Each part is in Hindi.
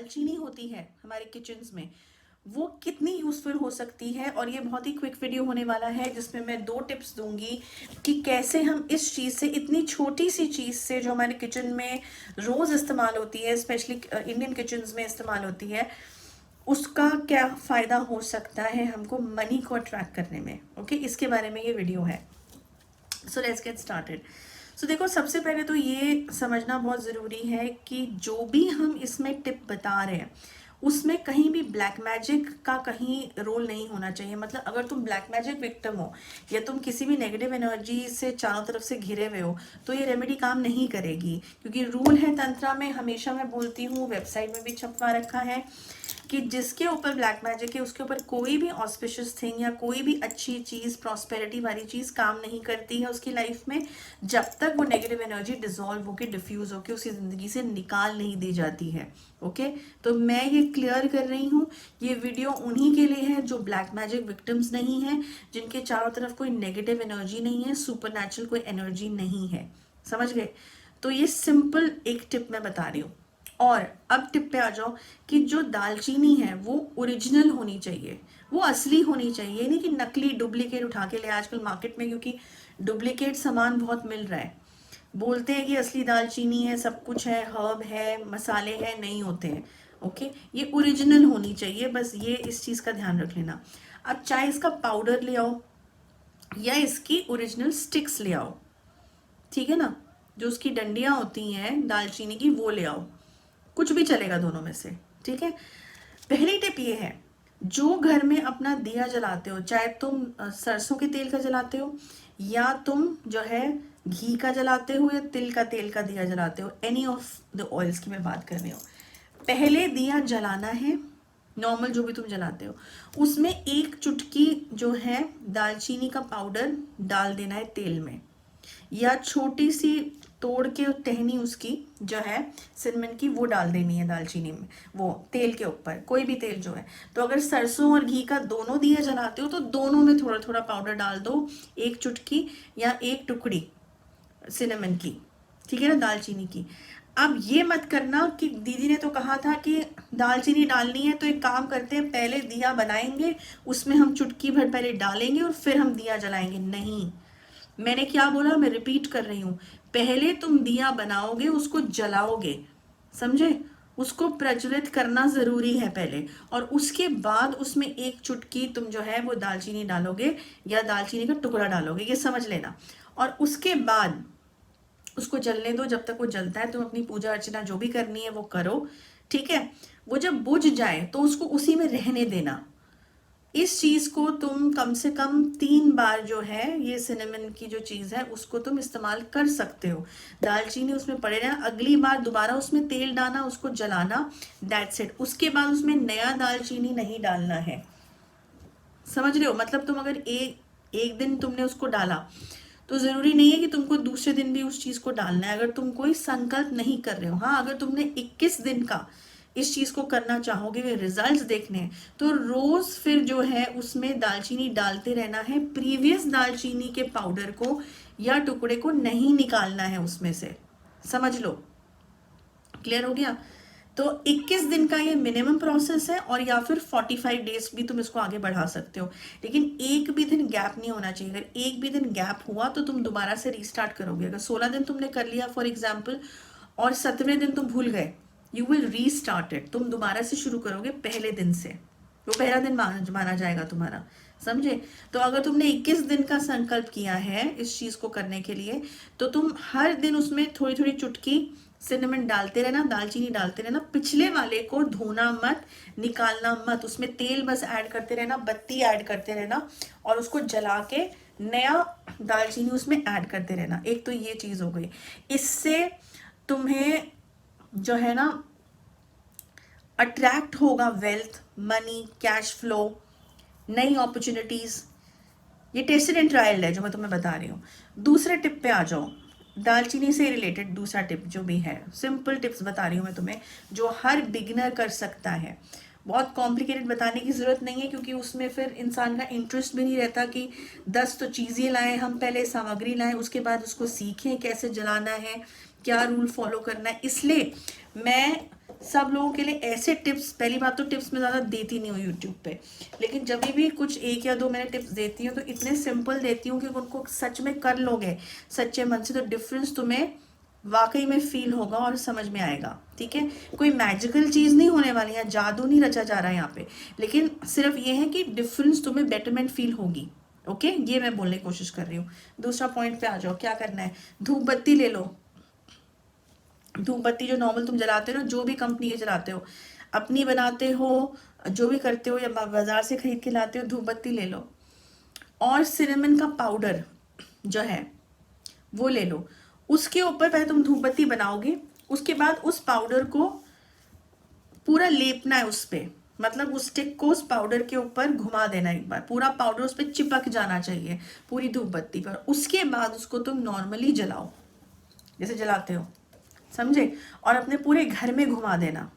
दालचीनी होती है हमारे किचन्स में, वो कितनी यूज़फुल हो सकती है। और ये बहुत ही क्विक वीडियो होने वाला है जिसमें मैं 2 टिप्स दूंगी कि कैसे हम इस चीज़ से, इतनी छोटी सी चीज़ से जो हमारे किचन में रोज़ इस्तेमाल होती है, स्पेशली इंडियन किचन्स में इस्तेमाल होती है, उसका क्या फ़ायदा हो सकता है हमको मनी को अट्रैक्ट करने में। ओके, इसके बारे में ये वीडियो है। So let's get started. So देखो, सबसे पहले तो ये समझना बहुत ज़रूरी है कि जो भी हम इसमें टिप बता रहे हैं उसमें कहीं भी ब्लैक मैजिक का कहीं रोल नहीं होना चाहिए। मतलब अगर तुम ब्लैक मैजिक विक्टिम हो या तुम किसी भी नेगेटिव एनर्जी से चारों तरफ से घिरे हुए हो तो ये रेमेडी काम नहीं करेगी, क्योंकि रूल है तंत्रा में, हमेशा मैं बोलती हूँ, वेबसाइट में भी छपवा रखा है कि जिसके ऊपर ब्लैक मैजिक है उसके ऊपर कोई भी ऑस्पिशियस थिंग या कोई भी अच्छी चीज़, प्रॉस्पेरिटी वाली चीज़ काम नहीं करती है उसकी लाइफ में, जब तक वो नेगेटिव एनर्जी डिसॉल्व होकर, डिफ्यूज होकर उसकी ज़िंदगी से निकाल नहीं दी जाती है। ओके, तो मैं ये क्लियर कर रही हूँ, ये वीडियो उन्हीं के लिए है जो ब्लैक मैजिक विक्टिम्स नहीं है, जिनके चारों तरफ कोई नेगेटिव एनर्जी नहीं है, सुपर कोई एनर्जी नहीं है। समझ गए? तो ये सिंपल एक टिप मैं बता रही हूँ। और अब टिप पे आ जाओ कि जो दालचीनी है वो ओरिजिनल होनी चाहिए, वो असली होनी चाहिए, नहीं कि नकली डुप्लीकेट उठा के ले आजकल मार्केट में, क्योंकि डुप्लीकेट सामान बहुत मिल रहा है। बोलते हैं कि असली दालचीनी है, सब कुछ है, हर्ब है, मसाले हैं, नहीं होते हैं। ओके, ये ओरिजिनल होनी चाहिए, बस ये इस चीज़ का ध्यान रख लेना। अब चाहे इसका पाउडर ले आओ या इसकी ओरिजिनल स्टिक्स ले आओ, ठीक है ना, जो उसकी डंडियाँ होती हैं दालचीनी की वो ले आओ, कुछ भी चलेगा दोनों में से। ठीक है, पहली टिप ये है, जो घर में अपना दिया जलाते हो, चाहे तुम सरसों के तेल का जलाते हो या तुम जो है घी का जलाते हो या तिल का तेल का दिया जलाते हो, एनी ऑफ द ऑयल्स की मैं बात कर रही हूँ, पहले दिया जलाना है, नॉर्मल जो भी तुम जलाते हो, उसमें 1 चुटकी जो है दालचीनी का पाउडर डाल देना है तेल में, या छोटी सी तोड़ के टहनी उसकी जो है सिनमन की वो डाल देनी है दालचीनी में, वो तेल के ऊपर, कोई भी तेल जो है। तो अगर सरसों और घी का दोनों दिया जलाते हो तो दोनों में थोड़ा थोड़ा पाउडर डाल दो, 1 चुटकी या 1 टुकड़ी सिनेमन की, ठीक है ना, दालचीनी की। अब ये मत करना कि दीदी ने तो कहा था कि दालचीनी डालनी है, तो एक काम करते हैं, पहले दिया बनाएंगे, उसमें हम चुटकी भर पहले डालेंगे और फिर हम दिया जलाएंगे। नहीं, मैंने क्या बोला, मैं रिपीट कर रही हूँ, पहले तुम दिया बनाओगे, उसको जलाओगे, समझे, उसको प्रज्वलित करना जरूरी है पहले, और उसके बाद उसमें 1 चुटकी तुम जो है वो दालचीनी डालोगे या दालचीनी का टुकड़ा डालोगे, ये समझ लेना। और उसके बाद उसको जलने दो, जब तक वो जलता है तुम अपनी पूजा अर्चना जो भी करनी है वो करो, ठीक है। वो जब बुझ जाए तो उसको उसी में रहने देना। इस चीज़ को तुम कम से कम 3 बार जो है, ये सिनेमन की जो चीज़ है उसको तुम इस्तेमाल कर सकते हो। दालचीनी उसमें पड़े रहना, अगली बार दोबारा उसमें तेल डालना, उसको जलाना, दैट्स इट। उसके बाद उसमें नया दालचीनी नहीं डालना है, समझ रहे हो? मतलब तुम अगर एक दिन तुमने उसको डाला तो ज़रूरी नहीं है कि तुमको दूसरे दिन भी उस चीज़ को डालना है, अगर तुम कोई संकल्प नहीं कर रहे हो। हाँ, अगर तुमने 21 दिन का इस चीज़ को करना चाहोगे, रिजल्ट्स देखने हैं, तो रोज़ फिर जो है उसमें दालचीनी डालते रहना है, प्रीवियस दालचीनी के पाउडर को या टुकड़े को नहीं निकालना है उसमें से, समझ लो। क्लियर हो गया? तो 21 दिन का ये मिनिमम प्रोसेस है, और या फिर 45 डेज भी तुम इसको आगे बढ़ा सकते हो, लेकिन एक भी दिन गैप नहीं होना चाहिए। अगर एक भी दिन गैप हुआ तो तुम दोबारा से रीस्टार्ट करोगे। अगर 16 दिन तुमने कर लिया फॉर एग्जाम्पल और 17वें दिन तुम भूल गए, यू विल रीस्टार्ट इट, तुम दोबारा से शुरू करोगे पहले दिन से, वो पहला दिन माना जाएगा तुम्हारा, समझे? तो अगर तुमने 21 दिन का संकल्प किया है इस चीज़ को करने के लिए, तो तुम हर दिन उसमें थोड़ी थोड़ी चुटकी सिनेमन डालते रहना, दालचीनी डालते रहना, पिछले वाले को धोना मत, निकालना मत, उसमें तेल बस ऐड करते रहना, बत्ती ऐड करते रहना, और उसको जला के नया दालचीनी उसमें ऐड करते रहना। एक तो ये चीज़ हो गई, इससे तुम्हें जो है ना अट्रैक्ट होगा वेल्थ, मनी, कैश फ्लो, नई अपॉर्चुनिटीज़। ये टेस्टेड एंड ट्रायल्ड है जो मैं तुम्हें बता रही हूँ। दूसरे टिप पे आ जाओ, दालचीनी से रिलेटेड दूसरा टिप जो भी है, सिंपल टिप्स बता रही हूँ मैं तुम्हें, जो हर बिगिनर कर सकता है। बहुत कॉम्प्लिकेटेड बताने की ज़रूरत नहीं है, क्योंकि उसमें फिर इंसान का इंटरेस्ट भी नहीं रहता कि 10 तो चीज़ें लाएं हम, पहले सामग्री लाएं, उसके बाद उसको सीखें कैसे जलाना है, क्या रूल फॉलो करना है। इसलिए मैं सब लोगों के लिए ऐसे टिप्स, पहली बात तो टिप्स में ज़्यादा देती नहीं हूँ यूट्यूब पे, लेकिन जब भी कुछ 1 या 2 मैंने टिप्स देती हूँ तो इतने सिंपल देती हूँ कि उनको सच में कर लोगे सच्चे मन से तो डिफरेंस तुम्हें वाकई में फील होगा और समझ में आएगा। ठीक है, कोई मैजिकल चीज़ नहीं होने वाली है, जादू नहीं रचा जा रहा है यहाँ पे, लेकिन सिर्फ ये है कि डिफरेंस तुम्हें बेटरमेंट फील होगी। ओके, ये मैं बोलने की कोशिश कर रही हूँ। दूसरा पॉइंट पे आ जाओ, क्या करना है, धूप बत्ती ले लो। धूप बत्ती जो नॉर्मल तुम जलाते हो ना, जो भी कंपनी के जलाते हो, अपनी बनाते हो, जो भी करते हो या बाजार से खरीद के लाते हो, धूप बत्ती ले लो। और सिनेमन का पाउडर जो है वो ले लो। उसके ऊपर पहले तुम धूप बत्ती बनाओगे, उसके बाद उस पाउडर को पूरा लेपना है उस पे, मतलब उस स्टिक को उस पाउडर के ऊपर घुमा देना, एक बार पूरा पाउडर उस पर चिपक जाना चाहिए पूरी धूप बत्ती पर। उसके बाद उसको तुम नॉर्मली जलाओ जैसे जलाते हो, समझे, और अपने पूरे घर में घुमा देना।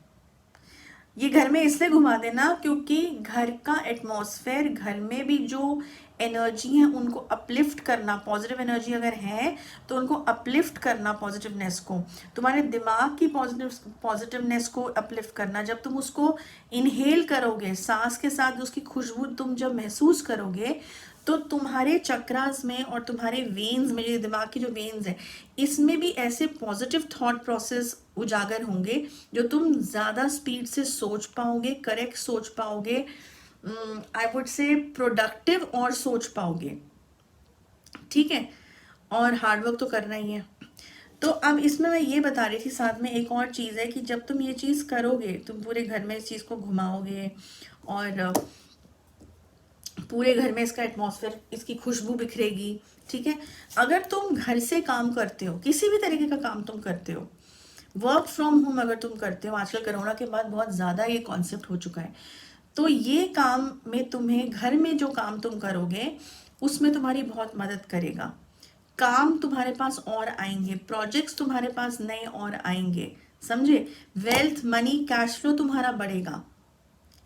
ये घर में इसलिए घुमा देना क्योंकि घर का एटमॉस्फेयर, घर में भी जो एनर्जी है उनको अपलिफ्ट करना, पॉजिटिव एनर्जी अगर है तो उनको अपलिफ्ट करना, पॉजिटिवनेस को, तुम्हारे दिमाग की पॉजिटिवनेस को अपलिफ्ट करना। जब तुम उसको इनहेल करोगे, सांस के साथ उसकी खुशबू तुम जब महसूस करोगे तो तुम्हारे चक्रास में और तुम्हारे वेन्स में, जो दिमाग की जो वेन्स है, इसमें भी ऐसे पॉजिटिव थॉट प्रोसेस उजागर होंगे जो तुम ज़्यादा स्पीड से सोच पाओगे, करेक्ट सोच पाओगे, आई वुड से प्रोडक्टिव और सोच पाओगे। ठीक है, और हार्डवर्क तो करना ही है। तो अब इसमें मैं ये बता रही थी साथ में एक और चीज़ है कि जब तुम ये चीज़ करोगे, तुम पूरे घर में इस चीज़ को घुमाओगे और पूरे घर में इसका एटमॉस्फेयर, इसकी खुशबू बिखरेगी। ठीक है, अगर तुम घर से काम करते हो, किसी भी तरीके का काम तुम करते हो, वर्क फ्रॉम होम अगर तुम करते हो, आजकल कोरोना के बाद बहुत ज़्यादा ये कॉन्सेप्ट हो चुका है, तो ये काम में तुम्हें, घर में जो काम तुम करोगे उसमें तुम्हारी बहुत मदद करेगा। काम तुम्हारे पास और आएंगे, प्रोजेक्ट्स तुम्हारे पास नए और आएंगे, समझे, वेल्थ, मनी, कैश फ्लो तुम्हारा बढ़ेगा।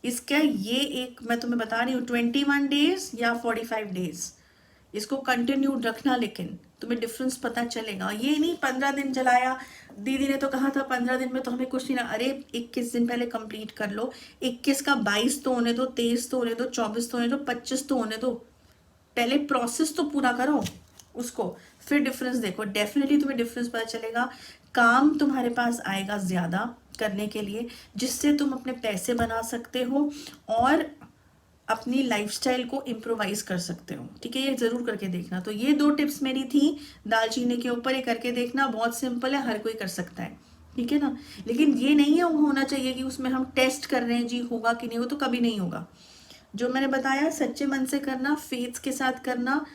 इसका ये एक मैं तुम्हें बता रही हूँ, 21 डेज या 45 डेज इसको कंटिन्यू रखना, लेकिन तुम्हें डिफरेंस पता चलेगा। ये नहीं 15 दिन चलाया, दीदी ने तो कहा था 15 दिन में तो हमें कुछ नहीं ना, अरे 21 दिन पहले कंप्लीट कर लो, 21 का 22 तो होने दो, 23 तो होने दो, 24 तो होने दो, 25 तो होने दो, पहले प्रोसेस तो पूरा करो उसको, फिर डिफरेंस देखो, डेफिनेटली तुम्हें डिफरेंस पता चलेगा। काम तुम्हारे पास आएगा ज़्यादा करने के लिए, जिससे तुम अपने पैसे बना सकते हो और अपनी लाइफस्टाइल को इम्प्रोवाइज कर सकते हो। ठीक है, ये ज़रूर करके देखना। तो ये 2 टिप्स मेरी थी दालचीनी के ऊपर, ये करके देखना, बहुत सिंपल है, हर कोई कर सकता है। ठीक है ना, लेकिन ये नहीं है होना चाहिए कि उसमें हम टेस्ट कर रहे हैं जी होगा कि नहीं, वो तो कभी नहीं होगा। जो मैंने बताया सच्चे मन से करना, फेथ के साथ करना,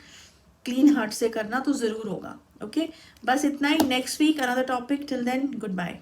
क्लीन हार्ट से करना, तो ज़रूर होगा। ओके, बस इतना ही। Next week another topic, till then good bye.